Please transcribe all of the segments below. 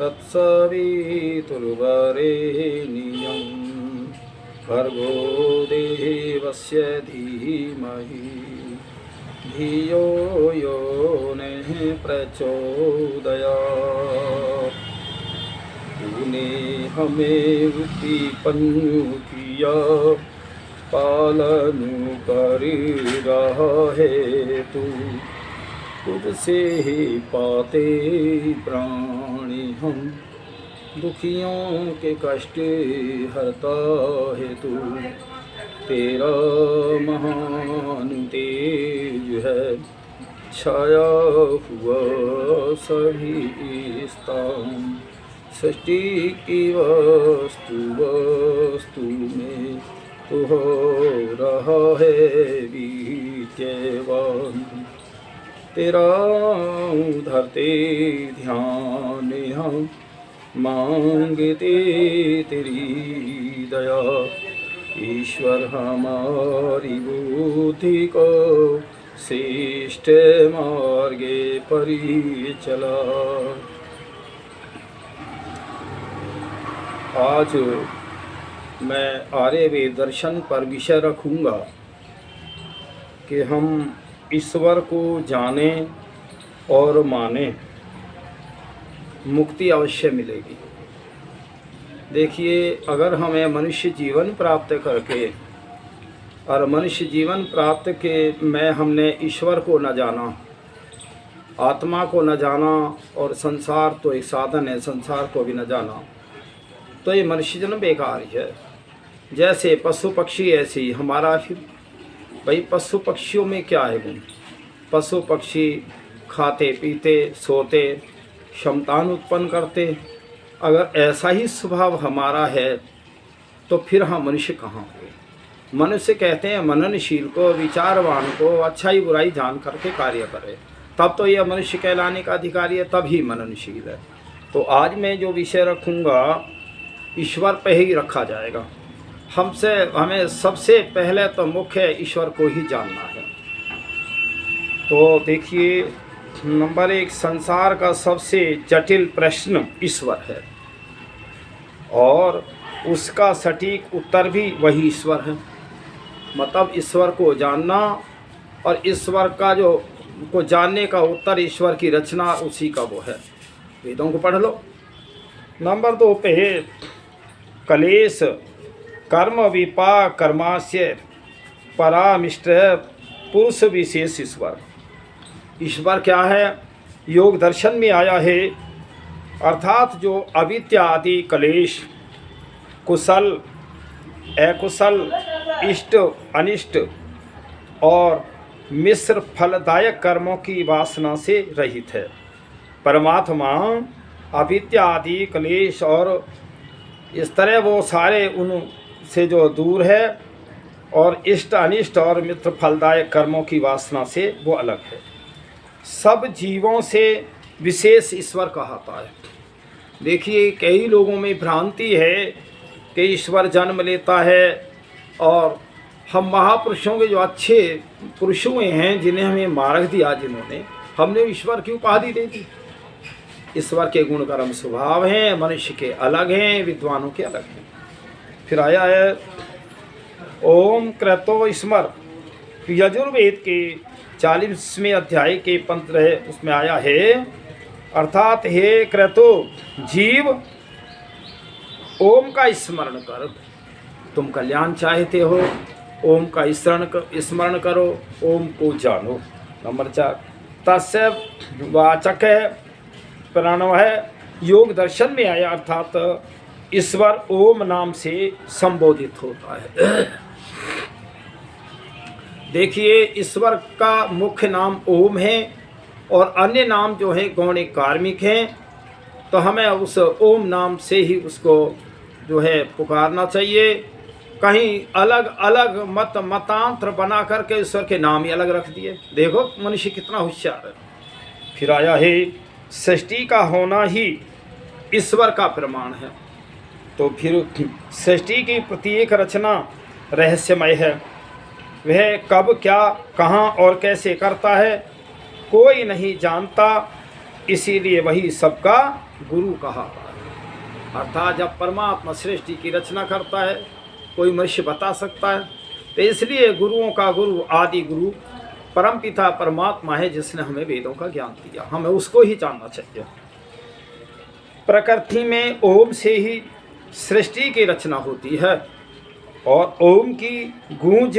तत्सवितुर्वरेण्यं भर्गो देवस्य धीमहि धियो यो नः प्रचोदयात्। तूने हमें उत्पन्न किया, पालन कर रहा है तू, तुझसे ही पाते प्राणी हम, दुखियों के कष्ट हरता है तू। तेरा महान तेज है, छाया हुआ सभी स्थान, सृष्टि की वस्तु वस्तु में तू हो रहा है विद्यमान। तेरा धरते ध्यान हम, मांगते तेरी दया। ईश्वर हमारी बुद्धि को श्रेष्ठ मार्गे पर चला। आज मैं आर्यवेद दर्शन पर विषय रखूँगा कि हम ईश्वर को जानें और मानें, मुक्ति अवश्य मिलेगी। देखिए, अगर हमें मनुष्य जीवन प्राप्त करके और मनुष्य जीवन प्राप्त के में हमने ईश्वर को न जाना, आत्मा को न जाना, और संसार तो एक साधन है, संसार को भी न जाना, तो ये मनुष्य जन्म बेकार ही है। जैसे पशु पक्षी ऐसे ही हमारा फिर भाई पशु पक्षियों में क्या है गुण? पशु पक्षी खाते पीते सोते संतान उत्पन्न करते। अगर ऐसा ही स्वभाव हमारा है तो फिर हम मनुष्य कहाँ हुए? मनुष्य कहते हैं मननशील को, विचारवान को, अच्छाई बुराई जान करके कार्य करे, तब तो यह मनुष्य कहलाने का अधिकारी है, तभी मननशील है। तो आज मैं जो विषय रखूँगा ईश्वर पे ही रखा जाएगा। हमें सबसे पहले तो मुख्य ईश्वर को ही जानना है। तो देखिए, नंबर 1, संसार का सबसे जटिल प्रश्न ईश्वर है, और उसका सटीक उत्तर भी वही ईश्वर है। मतलब ईश्वर को जानना और ईश्वर का को जानने का उत्तर, ईश्वर की रचना उसी का वो है। वेदों को पढ़ लो। नंबर 2 पे कलेश कर्म विपाक कर्मास्य परामिष्ट पुरुष विशेष ईश्वर। ईश्वर क्या है? योग दर्शन में आया है, अर्थात जो अविद्या आदि कलेश, कुशल अकुशल, इष्ट अनिष्ट और मिश्र फलदायक कर्मों की वासना से रहित है। परमात्मा अविद्या आदि कलेश और इस तरह वो सारे उन से जो दूर है, और इष्ट अनिष्ट और मित्र फलदायक कर्मों की वासना से वो अलग है। सब जीवों से विशेष ईश्वर कहता है। देखिए, कई लोगों में भ्रांति है कि ईश्वर जन्म लेता है, और हम महापुरुषों के जो अच्छे पुरुष हुए हैं, जिन्हें हमें मार्ग दिया, जिन्होंने हमने ईश्वर की उपाधि दे दी। ईश्वर के गुण कर्म स्वभाव हैं, मनुष्य के अलग हैं, विद्वानों के अलग हैं। फिर आया है ओम क्रतो स्मर, यजुर्वेद के 40वें अध्याय के 15, उसमें आया है, अर्थात हे क्रतो जीव, ओम का स्मरण कर। तुम कल्याण चाहते हो, ओम का स्मरण करो, ओम को जानो। नंबर 4 तस्य वाचक है, प्रणव है, योग दर्शन में आया, अर्थात ईश्वर ओम नाम से संबोधित होता है। देखिए, ईश्वर का मुख्य नाम ओम है, और अन्य नाम जो है गौणिक कार्मिक हैं। तो हमें उस ओम नाम से ही उसको जो है पुकारना चाहिए। कहीं अलग अलग मतांतर बना करके ईश्वर के नाम ही अलग रख दिए। देखो मनुष्य कितना होशियार है। फिर आया है सृष्टि का होना ही ईश्वर का प्रमाण है। तो फिर सृष्टि की प्रत्येक रचना रहस्यमय है। वह कब, क्या, कहाँ और कैसे करता है कोई नहीं जानता, इसीलिए वही सबका गुरु कहा है। अर्थात जब परमात्मा सृष्टि की रचना करता है, कोई मनुष्य बता सकता है? तो इसलिए गुरुओं का गुरु, आदि गुरु परमपिता परमात्मा है, जिसने हमें वेदों का ज्ञान दिया। हमें उसको ही जानना चाहिए। प्रकृति में ओम से ही सृष्टि की रचना होती है और ओम की गूंज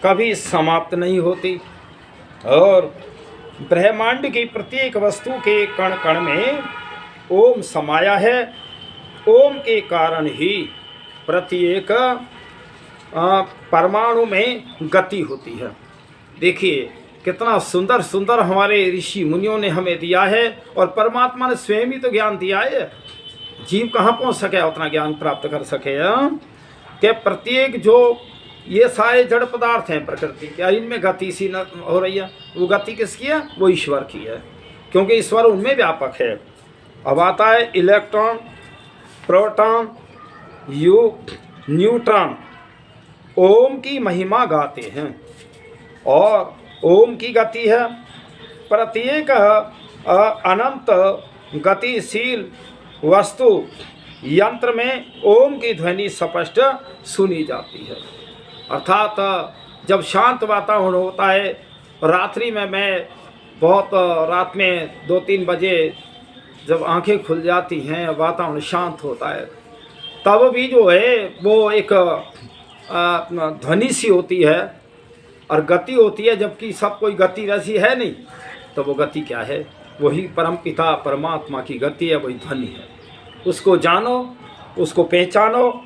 कभी समाप्त नहीं होती। और ब्रह्मांड की प्रत्येक वस्तु के कण कण में ओम समाया है। ओम के कारण ही प्रत्येक परमाणु में गति होती है। देखिए कितना सुंदर सुंदर हमारे ऋषि मुनियों ने हमें दिया है, और परमात्मा ने स्वयं ही तो ज्ञान दिया है। जीव कहाँ पहुँच सके, उतना ज्ञान प्राप्त कर सके कि प्रत्येक जो ये सारे जड़ पदार्थ हैं प्रकृति के, इनमें गति सी न हो रही है। वो गति किसकी है? वो ईश्वर की है, क्योंकि ईश्वर उनमें व्यापक है। अब आता है इलेक्ट्रॉन, प्रोटॉन, न्यूट्रॉन ओम की महिमा गाते हैं, और ओम की गति है। प्रत्येक अनंत गतिशील वस्तु यंत्र में ओम की ध्वनि स्पष्ट सुनी जाती है। अर्थात जब शांत वातावरण होता है, रात्रि में मैं बहुत रात में 2-3 बजे जब आंखें खुल जाती हैं, वातावरण शांत होता है, तब भी जो है वो एक ध्वनि सी होती है और गति होती है, जबकि सब कोई गति वैसी है नहीं। तो वो गति क्या है? वही परमपिता परमात्मा की गति है, वही ध्वनि है। उसको जानो, उसको पहचानो।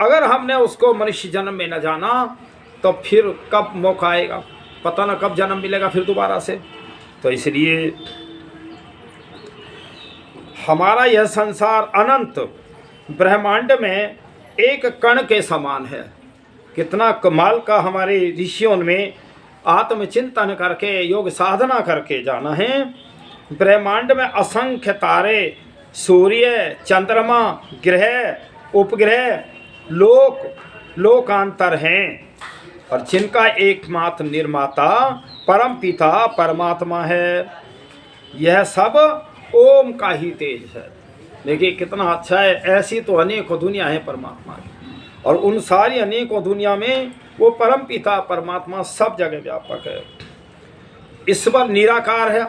अगर हमने उसको मनुष्य जन्म में न जाना तो फिर कब मौका आएगा, पता न कब जन्म मिलेगा फिर दोबारा से। तो इसलिए हमारा यह संसार अनंत ब्रह्मांड में एक कण के समान है। कितना कमाल का हमारे ऋषियों में आत्मचिंतन करके, योग साधना करके जाना है। ब्रह्मांड में असंख्य तारे, सूर्य, चंद्रमा, ग्रह, उपग्रह, लोक, लोकांतर हैं, और जिनका एकमात्र निर्माता परमपिता परमात्मा है। यह सब ओम का ही तेज है। देखिए कितना अच्छा है। ऐसी तो अनेकों दुनिया है परमात्मा की, और उन सारी अनेकों दुनिया में वो परमपिता परमात्मा सब जगह व्यापक है। ईश्वर निराकार है।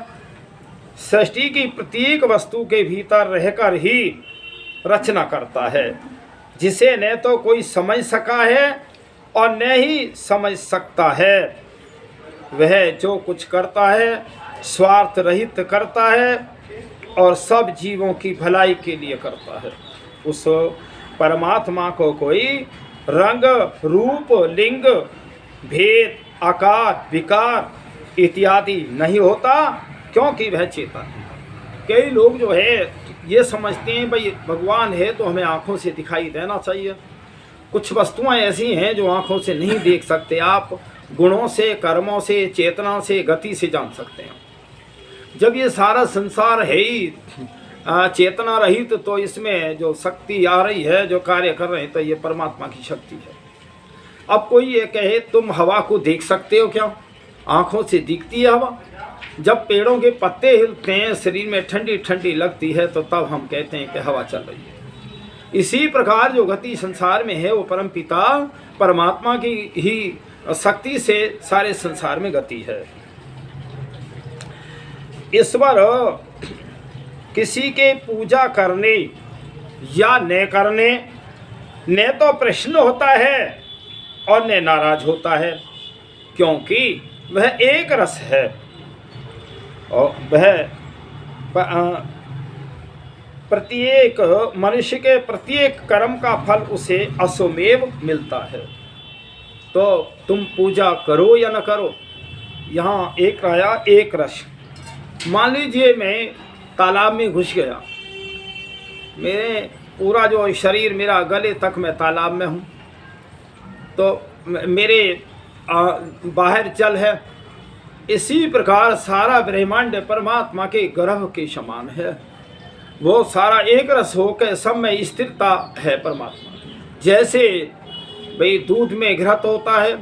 सृष्टि की प्रत्येक वस्तु के भीतर रहकर ही रचना करता है, जिसे न तो कोई समझ सका है और न ही समझ सकता है। वह जो कुछ करता है स्वार्थ रहित करता है और सब जीवों की भलाई के लिए करता है। उस परमात्मा को कोई रंग, रूप, लिंग, भेद, आकार, विकार इत्यादि नहीं होता, क्योंकि वह चेतन है। कई लोग जो है ये समझते हैं भाई भगवान है तो हमें आँखों से दिखाई देना चाहिए। कुछ वस्तुएं ऐसी हैं जो आँखों से नहीं देख सकते, आप गुणों से, कर्मों से, चेतना से, गति से जान सकते हैं। जब ये सारा संसार है ही चेतना रहित, तो इसमें जो शक्ति आ रही है, जो कार्य कर रहे हैं, तो ये परमात्मा की शक्ति है। अब कोई ये कहे तुम हवा को देख सकते हो क्या? आँखों से दिखती है हवा। जब पेड़ों के पत्ते हिलते हैं, शरीर में ठंडी ठंडी लगती है, तो तब हम कहते हैं कि हवा चल रही है। इसी प्रकार जो गति संसार में है वो परमपिता परमात्मा की ही शक्ति से सारे संसार में गति है। ईश्वर किसी के पूजा करने या न करने न तो प्रश्न होता है और न नाराज होता है, क्योंकि वह एक रस है और वह प्रत्येक मनुष्य के प्रत्येक कर्म का फल उसे असमेव मिलता है। तो तुम पूजा करो या न करो, यहाँ एक आया एक रस। मान लीजिए मैं तालाब में घुस गया, मेरे पूरा जो शरीर मेरा गले तक मैं तालाब में हूँ, तो मेरे बाहर जल है। इसी प्रकार सारा ब्रह्मांड परमात्मा के गर्भ के समान है। वो सारा एक रस होकर सब में स्थिरता है परमात्मा। जैसे भाई दूध में घृत होता है,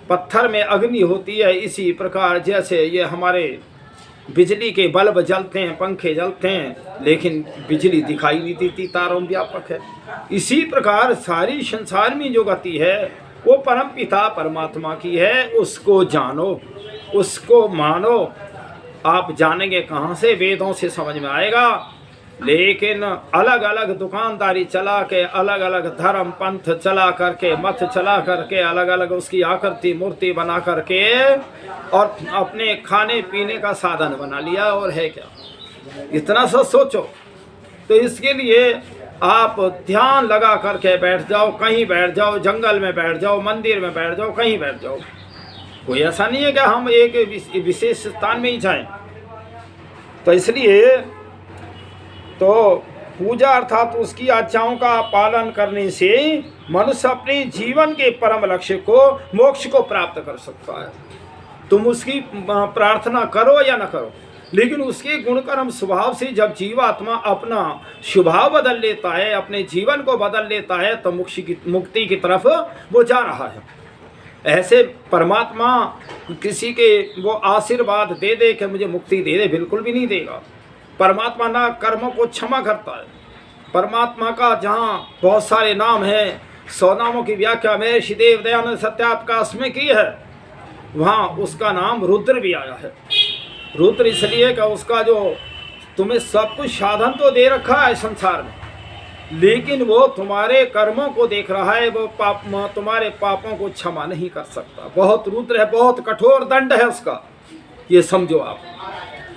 पत्थर में अग्नि होती है, इसी प्रकार जैसे ये हमारे बिजली के बल्ब जलते हैं, पंखे जलते हैं, लेकिन बिजली दिखाई नहीं देती, तारों में व्यापक है। इसी प्रकार सारी संसार में जो गति है वो परम पिता परमात्मा की है। उसको जानो, उसको मानो। आप जानेंगे कहाँ से? वेदों से समझ में आएगा। लेकिन अलग अलग दुकानदारी चला के, अलग अलग धर्म पंथ चला करके, मत चला करके, अलग अलग उसकी आकृति मूर्ति बना करके और अपने खाने पीने का साधन बना लिया। और है क्या? इतना सा सोचो। तो इसके लिए आप ध्यान लगा करके बैठ जाओ, कहीं बैठ जाओ, जंगल में बैठ जाओ, मंदिर में बैठ जाओ, कहीं बैठ जाओ। कोई ऐसा नहीं है कि हम एक विशेष स्थान में ही जाएं। तो इसलिए तो पूजा अर्थात उसकी आज्ञाओं का पालन करने से मनुष्य अपने जीवन के परम लक्ष्य को, मोक्ष को प्राप्त कर सकता है। तुम उसकी प्रार्थना करो या न करो, लेकिन उसके गुणकर्म स्वभाव से जब जीवात्मा अपना स्वभाव बदल लेता है, अपने जीवन को बदल लेता है, तो मुक्ति की तरफ वो जा रहा है। ऐसे परमात्मा किसी के वो आशीर्वाद दे दे कि मुझे मुक्ति दे दे, बिल्कुल भी नहीं देगा। परमात्मा ना कर्मों को क्षमा करता है। परमात्मा का जहाँ बहुत सारे नाम हैं, 100 नामों की व्याख्या में श्रीदेव दयानंद सत्याप्रकाश में की है, वहाँ उसका नाम रुद्र भी आया है। रुद्र इसलिए कि उसका जो तुम्हें सब कुछ साधन तो दे रखा है संसार में, लेकिन वो तुम्हारे कर्मों को देख रहा है। वो तुम्हारे पापों को क्षमा नहीं कर सकता। बहुत रुद्र है, बहुत कठोर दंड है उसका। ये समझो आप।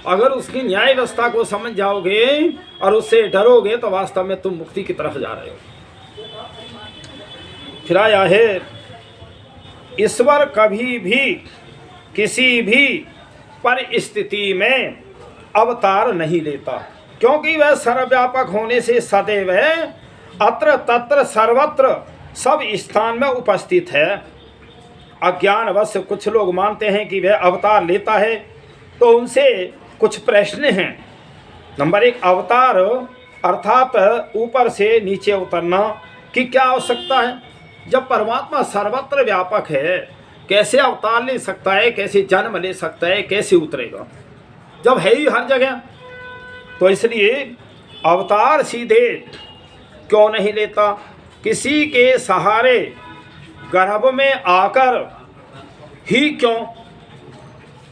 अगर उसकी न्याय व्यवस्था को समझ जाओगे और उससे डरोगे तो वास्तव में तुम मुक्ति की तरफ जा रहे हो। फिर आया है, ईश्वर कभी भी किसी भी परिस्थिति में अवतार नहीं लेता, क्योंकि वह सर्वव्यापक होने से सदैव अत्र तत्र सर्वत्र सब स्थान में उपस्थित है। अज्ञानवश कुछ लोग मानते हैं कि वह अवतार लेता है, तो उनसे कुछ प्रश्न हैं। नंबर 1, अवतार अर्थात ऊपर से नीचे उतरना की क्या आवश्यकता है? जब परमात्मा सर्वत्र व्यापक है, कैसे अवतार ले सकता है? कैसे जन्म ले सकता है? कैसे उतरेगा जब है ही हर जगह? तो इसलिए अवतार सीधे क्यों नहीं लेता? किसी के सहारे गर्भ में आकर ही क्यों?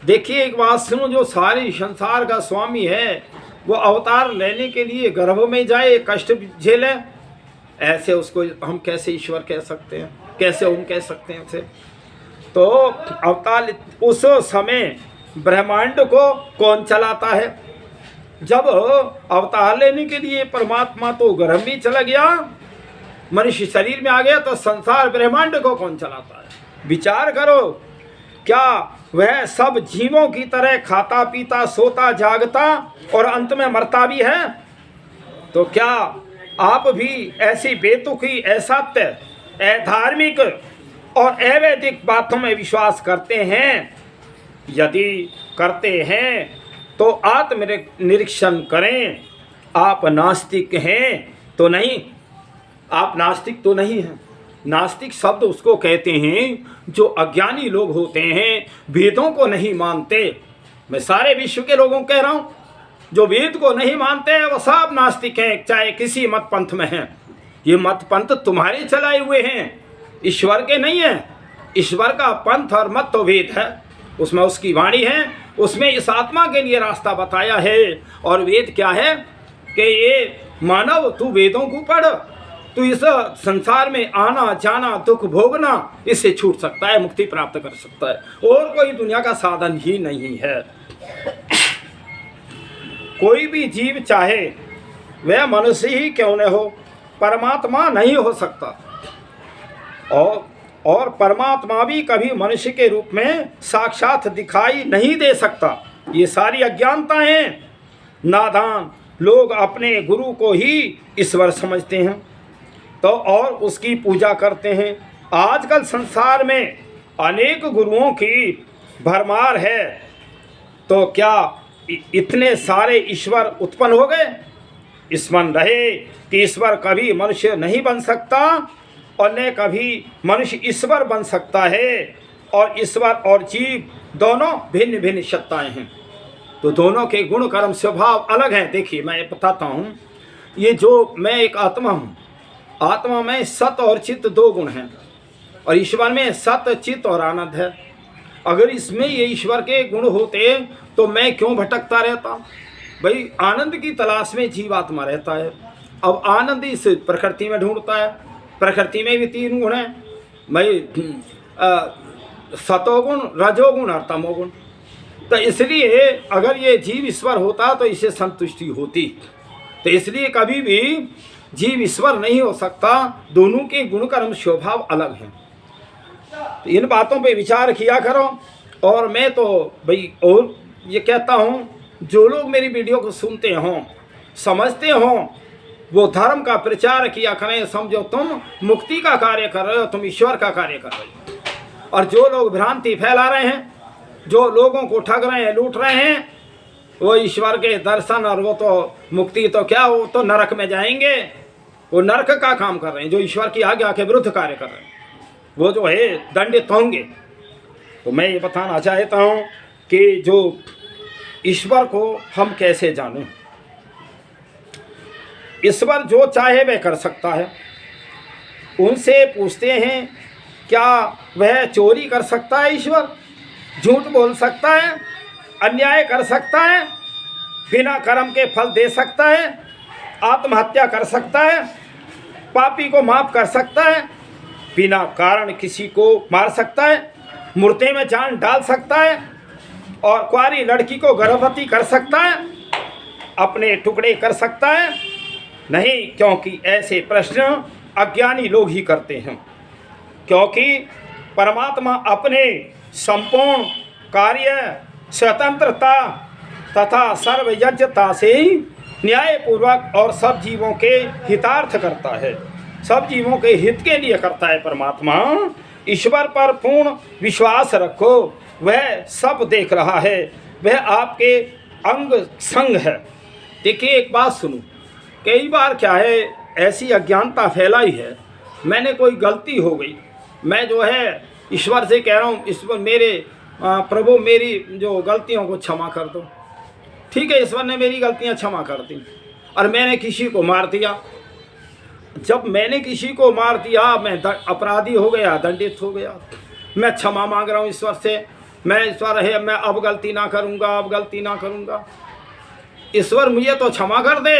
देखिए एक बात सुनो, जो सारी संसार का स्वामी है वो अवतार लेने के लिए गर्भ में जाए, कष्ट झेले, ऐसे उसको हम कैसे ईश्वर कह सकते हैं? कैसे हम कह सकते हैं उसे? तो अवतार उस समय ब्रह्मांड को कौन चलाता है? जब अवतार लेने के लिए परमात्मा तो गर्भ में चला गया, मनुष्य शरीर में आ गया, तो संसार ब्रह्मांड को कौन चलाता है? विचार करो। क्या वह सब जीवों की तरह खाता पीता सोता जागता और अंत में मरता भी है? तो क्या आप भी ऐसी बेतुकी, असत्य, अधार्मिक और अवैधिक बातों में विश्वास करते हैं? यदि करते हैं तो आत्मनिरीक्षण करें। आप नास्तिक हैं तो नहीं? आप नास्तिक तो नहीं हैं। नास्तिक शब्द उसको कहते हैं जो अज्ञानी लोग होते हैं, वेदों को नहीं मानते। मैं सारे विश्व के लोगों को कह रहा हूँ, जो वेद को नहीं मानते हैं वो सब नास्तिक हैं, चाहे किसी मत पंथ में हैं। ये मत पंथ तुम्हारे चलाए हुए हैं, ईश्वर के नहीं हैं। ईश्वर का पंथ और मत तो वेद है, उसमें उसकी वाणी है, उसमें इस आत्मा के लिए रास्ता बताया है। और वेद क्या है कि ये मानव तू वेदों को पढ़, तू इस संसार में आना जाना दुख भोगना इससे छूट सकता है, मुक्ति प्राप्त कर सकता है। और कोई दुनिया का साधन ही नहीं है। कोई भी जीव चाहे वह मनुष्य ही क्यों न हो, परमात्मा नहीं हो सकता। और परमात्मा भी कभी मनुष्य के रूप में साक्षात दिखाई नहीं दे सकता। ये सारी अज्ञानता हैं। नादान लोग अपने गुरु को ही ईश्वर समझते हैं तो और उसकी पूजा करते हैं। आजकल संसार में अनेक गुरुओं की भरमार है, तो क्या इतने सारे ईश्वर उत्पन्न हो गए? स्मरण रहे कि ईश्वर कभी मनुष्य नहीं बन सकता और न कभी मनुष्य ईश्वर बन सकता है। और ईश्वर और जीव दोनों भिन्न भिन्न सत्ताएं हैं। तो दोनों के गुण कर्म स्वभाव अलग हैं। देखिए मैं बताता हूँ, ये जो मैं एक आत्मा हूँ, आत्मा में सत और चित्त दो गुण हैं, और ईश्वर में सत चित्त और आनंद है। अगर इसमें ये ईश्वर के गुण होते तो मैं क्यों भटकता रहता? भाई आनंद की तलाश में जीवात्मा रहता है। अब आनंद इस प्रकृति में ढूंढता है, प्रकृति में भी तीन गुण हैं भाई, सतोगुण, रजोगुण और तमोगुण। तो इसलिए अगर ये जीव ईश्वर होता तो इसे संतुष्टि होती। तो इसलिए कभी भी जीव ईश्वर नहीं हो सकता, दोनों के गुण कर्म स्वभाव अलग हैं। तो इन बातों पे विचार किया करो। और मैं तो भाई और ये कहता हूँ, जो लोग मेरी वीडियो को सुनते हों, समझते हों, वो धर्म का प्रचार किया करें। समझो तुम मुक्ति का कार्य कर रहे हो, तुम ईश्वर का कार्य कर रहे हो। और जो लोग भ्रांति फैला रहे हैं, जो लोगों को ठग रहे हैं, लूट रहे हैं, वो ईश्वर के दर्शन और वो तो मुक्ति तो क्या, वो तो नरक में जाएंगे। वो नरक का काम कर रहे हैं। जो ईश्वर की आज्ञा के विरुद्ध कार्य कर रहे हैं वो जो है दंडित होंगे। तो मैं ये बताना चाहता हूँ कि जो ईश्वर को हम कैसे जानें। ईश्वर जो चाहे वह कर सकता है। उनसे पूछते हैं, क्या वह चोरी कर सकता है? ईश्वर झूठ बोल सकता है? अन्याय कर सकता है? बिना कर्म के फल दे सकता है? आत्महत्या कर सकता है? पापी को माफ कर सकता है? बिना कारण किसी को मार सकता है? मुर्दे में जान डाल सकता है? और कुंवारी लड़की को गर्भवती कर सकता है? अपने टुकड़े कर सकता है? नहीं, क्योंकि ऐसे प्रश्न अज्ञानी लोग ही करते हैं। क्योंकि परमात्मा अपने संपूर्ण कार्य स्वतंत्रता तथा सर्वयज्ञता से न्यायपूर्वक और सब जीवों के हितार्थ करता है, सब जीवों के हित के लिए करता है। परमात्मा ईश्वर पर पूर्ण विश्वास रखो, वह सब देख रहा है, वह आपके अंग संग है। देखिए एक बात सुनो, कई बार क्या है, ऐसी अज्ञानता फैलाई है, मैंने कोई गलती हो गई, मैं जो है ईश्वर से कह रहा हूँ, ईश्वर मेरे प्रभु मेरी जो गलतियों को क्षमा कर दो। ठीक है, ईश्वर ने मेरी गलतियाँ क्षमा कर दी, और मैंने किसी को मार दिया। जब मैंने किसी को मार दिया, मैं अपराधी हो गया, दंडित हो गया। मैं क्षमा मांग रहा हूँ ईश्वर से, मैं ईश्वर है, मैं अब गलती ना करूँगा, अब गलती ना करूँगा। ईश्वर मुझे तो क्षमा कर दे,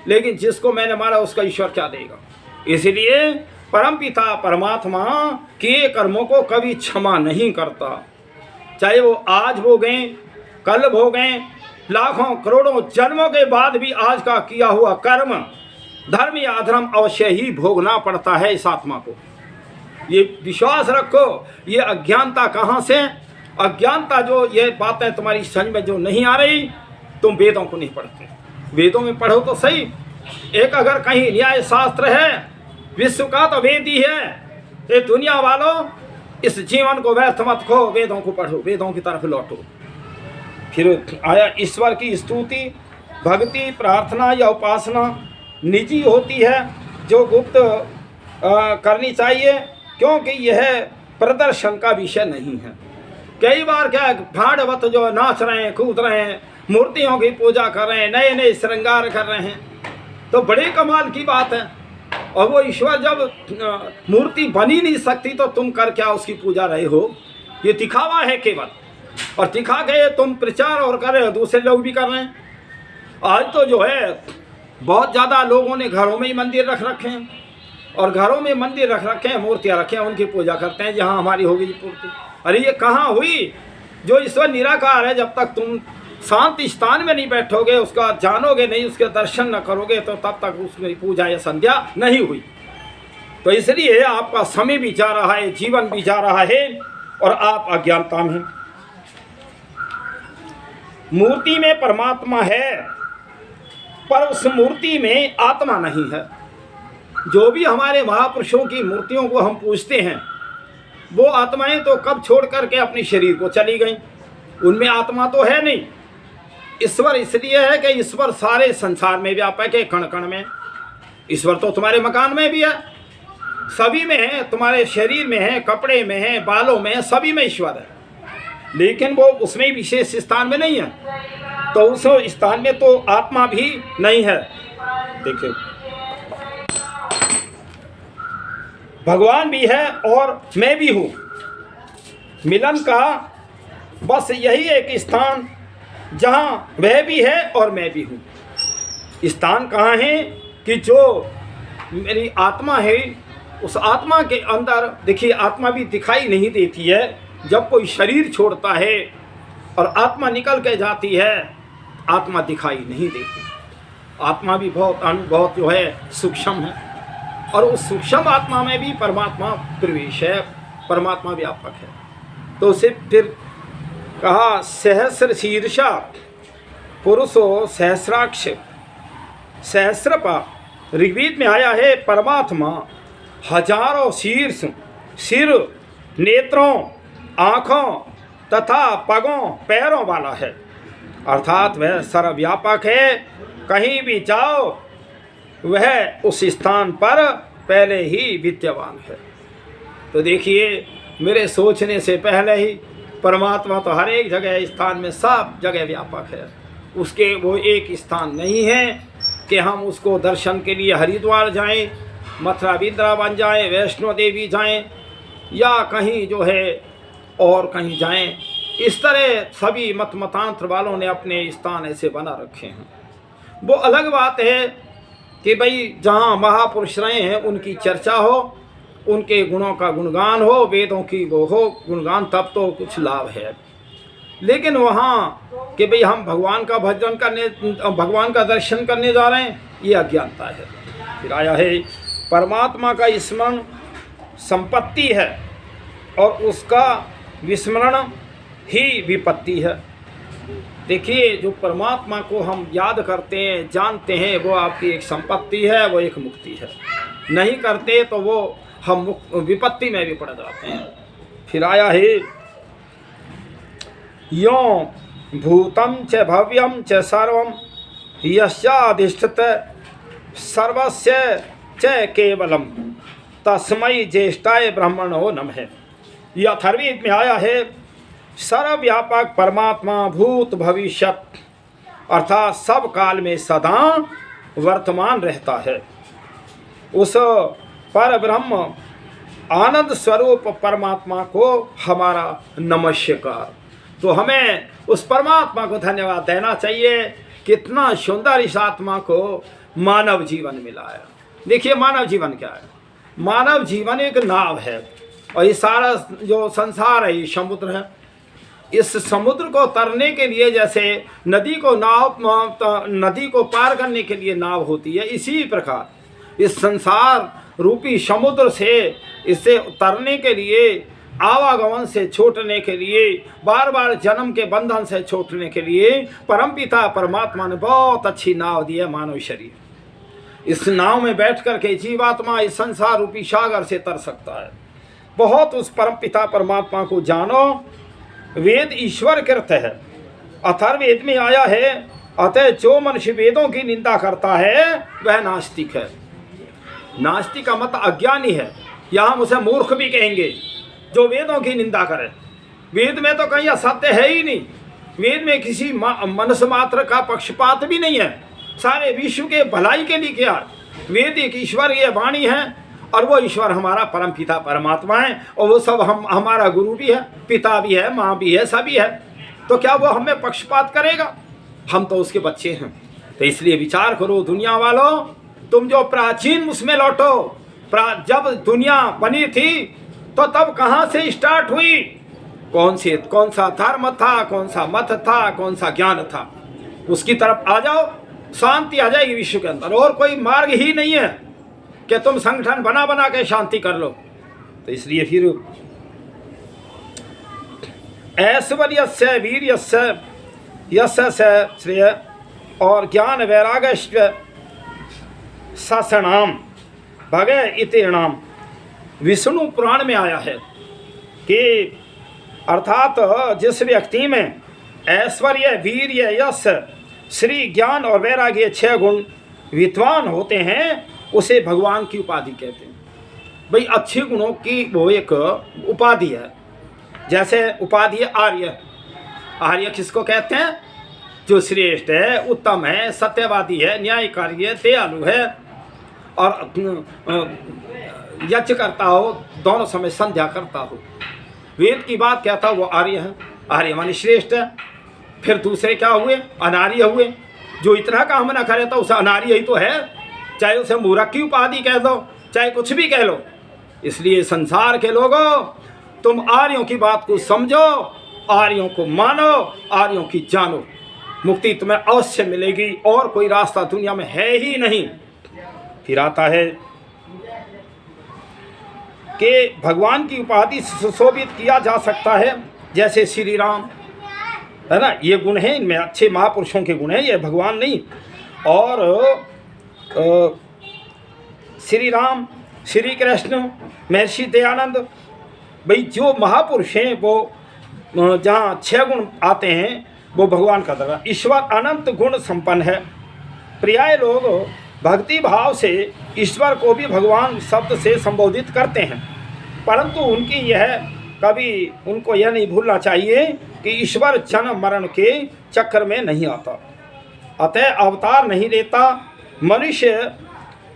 लेकिन जिसको मैंने मारा उसका ईश्वर क्या देगा? इसलिए परमपिता परमात्मा किए कर्मों को कभी क्षमा नहीं करता। चाहे वो आज भोगें, कल भोगें, लाखों करोड़ों जन्मों के बाद भी आज का किया हुआ कर्म, धर्म या अधर्म अवश्य ही भोगना पड़ता है इस आत्मा को। ये विश्वास रखो। ये अज्ञानता कहाँ से? अज्ञानता जो ये बातें तुम्हारी समझ में जो नहीं आ रही, तुम वेदों को नहीं पढ़ते। वेदों में पढ़ो तो सही। एक अगर कहीं न्याय शास्त्र है, विश्व का तो वेद ही है। ये दुनिया वालों, इस जीवन को व्यर्थ मत खो, वेदों को पढ़ो, वेदों की तरफ लौटो। फिर आया ईश्वर की स्तुति, भक्ति, प्रार्थना या उपासना निजी होती है, जो गुप्त करनी चाहिए, क्योंकि यह प्रदर्शन का विषय नहीं है। कई बार क्या भाड़वत जो नाच रहे हैं, कूद रहे हैं, मूर्तियों की पूजा कर रहे हैं, नए नए श्रृंगार कर रहे हैं, तो बड़े कमाल की बात है। और वो ईश्वर जब मूर्ति बनी नहीं सकती तो तुम कर क्या उसकी पूजा रहे हो? ये दिखावा है केवल, और दिखा के तुम प्रचार और कर रहे हो, दूसरे लोग भी कर रहे हैं। आज तो जो है बहुत ज़्यादा लोगों ने घरों में ही मंदिर रख रखे हैं, और घरों में मंदिर रख रखे हैं, मूर्तियाँ रखे हैं, उनकी पूजा करते हैं जहाँ हमारी होगी पूर्ति। अरे ये कहाँ हुई? जो ईश्वर निराकार है, जब तक तुम शांत स्थान में नहीं बैठोगे, उसका जानोगे नहीं, उसके दर्शन न करोगे, तो तब तक उसकी पूजा या संध्या नहीं हुई। तो इसलिए आपका समय भी जा रहा है, जीवन भी जा रहा है, और आप अज्ञानता में। मूर्ति में परमात्मा है, पर उस मूर्ति में आत्मा नहीं है। जो भी हमारे महापुरुषों की मूर्तियों को हम पूजते हैं, वो आत्माएं तो कब छोड़ करके अपने शरीर को चली गई, उनमें आत्मा तो है नहीं। ईश्वर इसलिए है कि ईश्वर सारे संसार में व्यापक है, कण कण में। ईश्वर तो तुम्हारे मकान में भी है, सभी में है, तुम्हारे शरीर में है, कपड़े में है, बालों में है, सभी में ईश्वर है, लेकिन वो उसमें विशेष स्थान में नहीं है। तो उस स्थान में तो आत्मा भी नहीं है। देखिए, भगवान भी है और मैं भी हूँ। मिलन का बस यही एक स्थान जहाँ वह भी है और मैं भी हूँ। स्थान कहाँ है कि जो मेरी आत्मा है, उस आत्मा के अंदर देखिए, आत्मा भी दिखाई नहीं देती है। जब कोई शरीर छोड़ता है और आत्मा निकल के जाती है, आत्मा दिखाई नहीं देती। आत्मा भी बहुत जो है सूक्ष्म है, और उस सूक्ष्म आत्मा में भी परमात्मा प्रवेश है, परमात्मा व्यापक है। तो उसे फिर कहा सहस्र शीर्षा पुरुषो सहस्राक्ष सहस्रपा। ऋग्वेद में आया है परमात्मा हजारों शीर्ष, सिर, नेत्रों, आँखों तथा पगों, पैरों वाला है। अर्थात वह सर्वव्यापक है। कहीं भी जाओ वह उस स्थान पर पहले ही विद्यमान है। तो देखिए, मेरे सोचने से पहले ही परमात्मा तो हर एक जगह स्थान में सब जगह व्यापक है। उसके वो एक स्थान नहीं है कि हम उसको दर्शन के लिए हरिद्वार जाएं, मथुरा वृंदावन जाएं, वैष्णो देवी जाएं, या कहीं जो है और कहीं जाएं। इस तरह सभी मतांतर वालों ने अपने स्थान ऐसे बना रखे हैं। वो अलग बात है कि भाई जहाँ महापुरुष रहे हैं उनकी चर्चा हो, उनके गुणों का गुणगान हो, वेदों की वो हो गुणगान, तब तो कुछ लाभ है। लेकिन वहाँ कि भाई हम भगवान का भजन करने, भगवान का दर्शन करने जा रहे हैं, ये अज्ञानता है। फिर आया है परमात्मा का स्मरण संपत्ति है और उसका विस्मरण ही विपत्ति है। देखिए, जो परमात्मा को हम याद करते हैं, जानते हैं, वो आपकी एक संपत्ति है, वो एक मुक्ति है। नहीं करते तो वो हम विपत्ति में भी पड़ जाते हैं। फिर आया है यो भूतम च भव्यम च सर्वम यस्याधिष्ठित सर्वस्य च केवलम तस्मै ज्येष्ठाय ब्रह्मणो नमः। यह अथर्ववेद में आया है सर्वव्यापक परमात्मा भूत भविष्यत, अर्थात सब काल में सदा वर्तमान रहता है। उस पर ब्रह्म आनंद स्वरूप परमात्मा को हमारा नमस्कार। तो हमें उस परमात्मा को धन्यवाद देना चाहिए। कितना सुंदर इस आत्मा को मानव जीवन मिला है। देखिए, मानव जीवन क्या है? मानव जीवन एक नाव है, और ये सारा जो संसार है ये समुद्र है। इस समुद्र को तरने के लिए जैसे नदी को पार करने के लिए नाव होती है, इसी प्रकार इस संसार रूपी समुद्र से इसे तरने के लिए, आवागमन से छूटने के लिए, बार बार जन्म के बंधन से छूटने के लिए परमपिता परमात्मा ने बहुत अच्छी नाव दी है, मानव शरीर। इस नाव में बैठ कर के जीवात्मा इस संसार रूपी सागर से तर सकता है। बहुत उस परमपिता परमात्मा को जानो। वेद ईश्वर कृत है। अथर्ववेद में आया है, अतः जो मनुष्य वेदों की निंदा करता है वह नास्तिक है। नास्तिक का मत अज्ञानी है, या हम उसे मूर्ख भी कहेंगे जो वेदों की निंदा करे। वेद में तो कहीं असत्य है ही नहीं। वेद में किसी मनुष्य मात्र का पक्षपात भी नहीं है। सारे विश्व के भलाई के लिए क्या? वेद एक ईश्वरीय वाणी है, और वो ईश्वर हमारा परम पिता परमात्मा है, और वो सब हमारा गुरु भी है, पिता भी है, माँ भी है, सभी है। तो क्या वो हमें पक्षपात करेगा? हम तो उसके बच्चे हैं। तो इसलिए विचार करो दुनिया वालों, तुम जो प्राचीन उसमें लौटो। जब दुनिया बनी थी तो तब कहाँ से स्टार्ट हुई? कौन सा धर्म था, कौन सा मत था, कौन सा ज्ञान था? उसकी तरफ आ जाओ, शांति आ जाएगी विश्व के अंदर। और कोई मार्ग ही नहीं है कि तुम संगठन बना के शांति कर लो। तो इसलिए फिर ऐश्वर्यस्य वीर्यस्य यशस्य श्रेय और ज्ञान वैराग्य ससनाम भगे इतिणाम। विष्णु पुराण में आया है कि अर्थात जिस व्यक्ति में ऐश्वर्य, वीर्य, यश, श्री, ज्ञान और वैराग्य 6 गुण विद्वान होते हैं, उसे भगवान की उपाधि कहते हैं। भाई अच्छे गुणों की वो एक उपाधि है। जैसे उपाधि है आर्य। आर्य किसको कहते हैं? जो श्रेष्ठ है, उत्तम है, सत्यवादी है, न्यायकारी है, दयालु है और यज्ञ करता हो, दोनों समय संध्या करता हो। वेद की बात क्या था? वो आर्य है, आर्य माने श्रेष्ठ है। फिर दूसरे क्या हुए? अनार्य हुए। जो इतना काम ना करे तो उसे अनार्य ही तो है, चाहे उसे मूर्ख की उपाधि कह दो, चाहे कुछ भी कह लो। इसलिए संसार के लोगों, तुम आर्यों की बात को समझो, आर्यों को मानो, आर्यों की जानो, मुक्ति तुम्हें अवश्य मिलेगी और कोई रास्ता दुनिया में है ही नहीं। फिर आता है कि भगवान की उपाधि से सुशोभित किया जा सकता है, जैसे श्री राम है ना, ये गुण है, इनमें अच्छे महापुरुषों के गुण हैं, ये भगवान नहीं। और श्री राम, श्री कृष्ण, महर्षि दयानंद, भाई जो महापुरुष हैं वो जहाँ 6 गुण आते हैं वो भगवान का दर्जा। ईश्वर अनंत गुण संपन्न है। पर्याय लोग भक्ति भाव से ईश्वर को भी भगवान शब्द से संबोधित करते हैं, परंतु उनकी यह कभी उनको यह नहीं भूलना चाहिए कि ईश्वर जन्म मरण के चक्कर में नहीं आता, अतः अवतार नहीं लेता। मनुष्य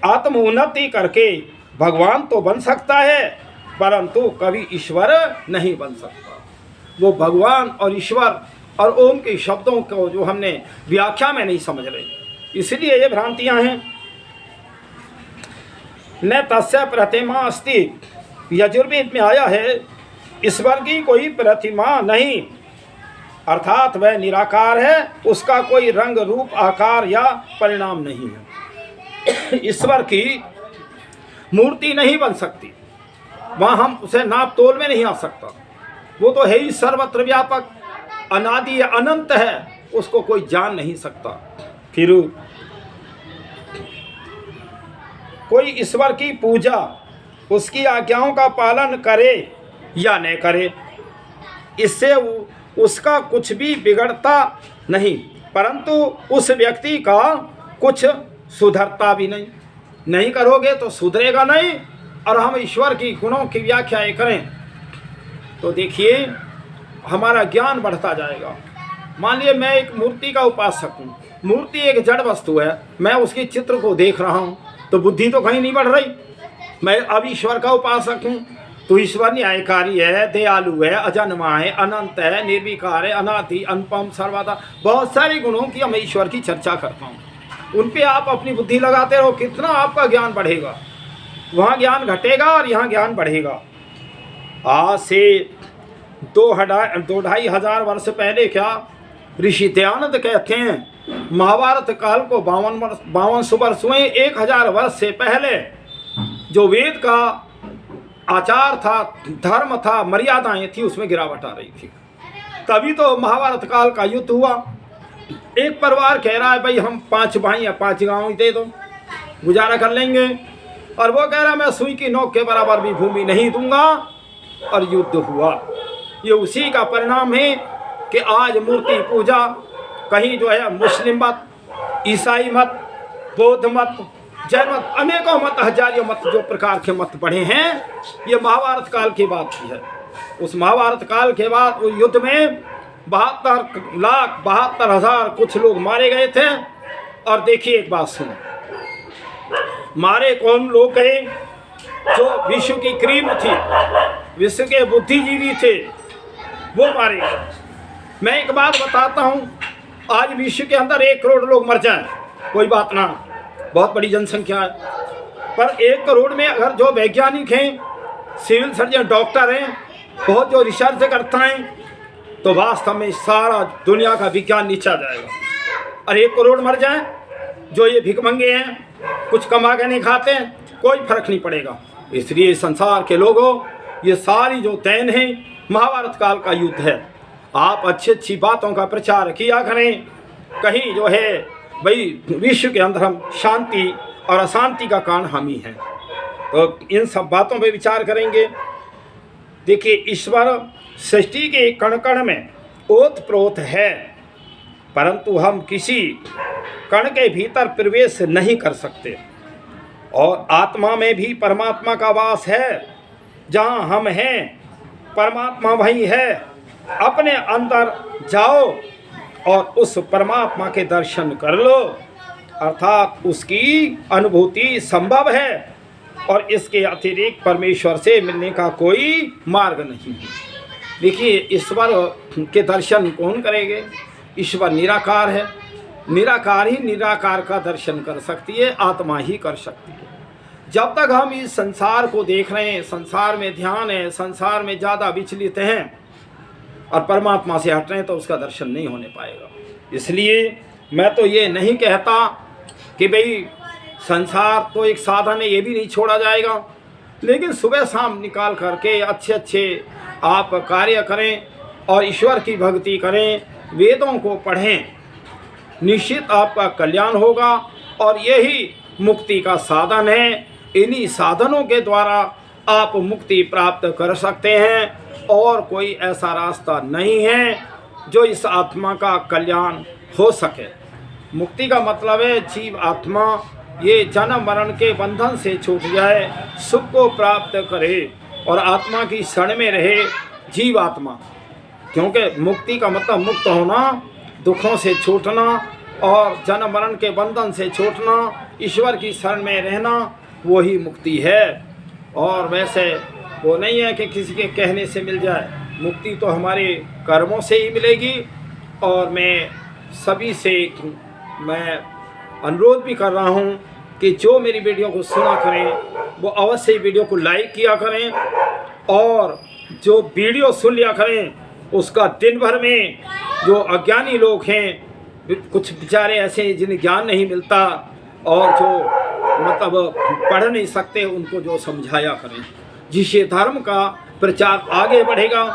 आत्म उन्नति करके भगवान तो बन सकता है, परंतु कभी ईश्वर नहीं बन सकता। वो भगवान और ईश्वर और ओम के शब्दों को जो हमने व्याख्या में नहीं समझ रहे, इसलिए ये भ्रांतियां हैं। न तस्य प्रतिमा अस्ति, यजुर्वेद में आया है ईश्वर की कोई प्रतिमा नहीं, अर्थात वह निराकार है, उसका कोई रंग रूप आकार या परिणाम नहीं है। ईश्वर की मूर्ति नहीं बन सकती, वहाँ हम उसे नाप तोल में नहीं आ सकता। वो तो है ही सर्वत्र व्यापक, अनादि अनंत है, उसको कोई जान नहीं सकता। फिर कोई ईश्वर की पूजा, उसकी आज्ञाओं का पालन करे या न करे, इससे उसका कुछ भी बिगड़ता नहीं, परंतु उस व्यक्ति का कुछ सुधरता भी नहीं। नहीं करोगे तो सुधरेगा नहीं। और हम ईश्वर की गुणों की व्याख्या करें तो देखिए हमारा ज्ञान बढ़ता जाएगा। मान लिए मैं एक मूर्ति का उपासक हूँ, मूर्ति एक जड़ वस्तु है, मैं उसके चित्र को देख रहा हूँ तो बुद्धि तो कहीं नहीं बढ़ रही। मैं अब ईश्वर का उपासक हूँ तो ईश्वर न्यायकारी है, दयालु है, अजन्मा है, अनंत है, निर्विकार है, अनादि, अनुपम, सर्वदा, बहुत सारे गुणों की मैं ईश्वर की चर्चा करता हूँ। उन पे आप अपनी बुद्धि लगाते रहो, कितना आपका ज्ञान बढ़ेगा। वहाँ ज्ञान घटेगा और यहाँ ज्ञान बढ़ेगा। आज से 2-2.5 हजार वर्ष पहले क्या ऋषि दयानंद कहते हैं, महाभारत काल को 52 वर्ष हुए, 1000 वर्ष से पहले जो वेद का आचार था, धर्म था, मर्यादाएं थी, उसमें गिरावट आ रही थी। तभी तो महाभारत काल का युद्ध हुआ। एक परिवार कह रहा है भाई हम 5 भाई या 5 गांव दे दो, गुजारा कर लेंगे, और वो कह रहा है मैं सुई की नोक के बराबर भी भूमि नहीं दूंगा, और युद्ध हुआ। ये उसी का परिणाम है कि आज मूर्ति पूजा कहीं जो है मुस्लिम मत, ईसाई मत, बौद्ध मत, जैन मत, अनेकों मत, हजारों मत, जो प्रकार के मत बढ़े हैं, ये महाभारत काल की बात की है। उस महाभारत काल के बाद उस युद्ध में 72,72,000 कुछ लोग मारे गए थे। और देखिए एक बात सुनो, मारे कौन लोग गए? जो विश्व की क्रीम थी, विश्व के बुद्धिजीवी थे, वो मारे गए। मैं एक बात बताता हूँ, आज विश्व के अंदर 1 करोड़ लोग मर जाएं, कोई बात ना, बहुत बड़ी जनसंख्या है, पर 1 करोड़ में अगर जो वैज्ञानिक हैं, सिविल सर्जन, डॉक्टर हैं, बहुत जो रिसर्च करता है, तो वास्तव में सारा दुनिया का विज्ञान नीचा जाएगा। और 1 करोड़ मर जाएं, जो ये भिखमंगे हैं, कुछ कमा के नहीं खाते हैं, कोई फर्क नहीं पड़ेगा। इसलिए संसार के लोगों, ये सारी जो देन है महाभारत काल का युद्ध है। आप अच्छी अच्छी बातों का प्रचार किया करें, कहीं जो है भाई विश्व के अंदर हम शांति और अशांति का कारण हम ही हैं। तो इन सब बातों पे विचार करेंगे। देखिए ईश्वर सृष्टि के कण कण में ओत प्रोत है, परंतु हम किसी कण के भीतर प्रवेश नहीं कर सकते। और आत्मा में भी परमात्मा का वास है, जहाँ हम हैं परमात्मा वहीं है। अपने अंदर जाओ, और उस परमात्मा के दर्शन कर लो, अर्थात उसकी अनुभूति संभव है और इसके अतिरिक्त परमेश्वर से मिलने का कोई मार्ग नहीं है। देखिए, ईश्वर के दर्शन कौन करेंगे? ईश्वर निराकार है, निराकार ही निराकार का दर्शन कर सकती है, आत्मा ही कर सकती है। जब तक हम इस संसार को देख रहे हैं, संसार में ध्यान है, संसार में ज़्यादा विचलित हैं और परमात्मा से हट रहे हैं, तो उसका दर्शन नहीं होने पाएगा। इसलिए मैं तो ये नहीं कहता कि भाई संसार तो एक साधन है, ये भी नहीं छोड़ा जाएगा, लेकिन सुबह शाम निकाल करके अच्छे अच्छे आप कार्य करें और ईश्वर की भक्ति करें, वेदों को पढ़ें, निश्चित आपका कल्याण होगा और यही मुक्ति का साधन है। इन्हीं साधनों के द्वारा आप मुक्ति प्राप्त कर सकते हैं और कोई ऐसा रास्ता नहीं है जो इस आत्मा का कल्याण हो सके। मुक्ति का मतलब है जीव आत्मा ये जन्म मरण के बंधन से छूट जाए, सुख को प्राप्त करे और आत्मा की शरण में रहे जीव आत्मा। क्योंकि मुक्ति का मतलब मुक्त होना, दुखों से छूटना और जन्म मरण के बंधन से छूटना, ईश्वर की शरण में रहना, वही मुक्ति है। और वैसे वो नहीं है कि किसी के कहने से मिल जाए। मुक्ति तो हमारे कर्मों से ही मिलेगी। और मैं सभी से मैं अनुरोध भी कर रहा हूँ कि जो मेरी वीडियो को सुना करें वो अवश्य ही वीडियो को लाइक किया करें और जो वीडियो सुन लिया करें उसका दिन भर में जो अज्ञानी लोग हैं, कुछ बेचारे ऐसे हैं जिन्हें ज्ञान नहीं मिलता और जो मतलब पढ़ नहीं सकते, उनको जो समझाया करें, जिससे धर्म का प्रचार आगे बढ़ेगा।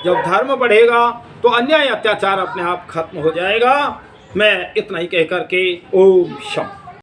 जब धर्म बढ़ेगा तो अन्याय अत्याचार अपने आप खत्म हो जाएगा। मैं इतना ही कह करके ओम शांति।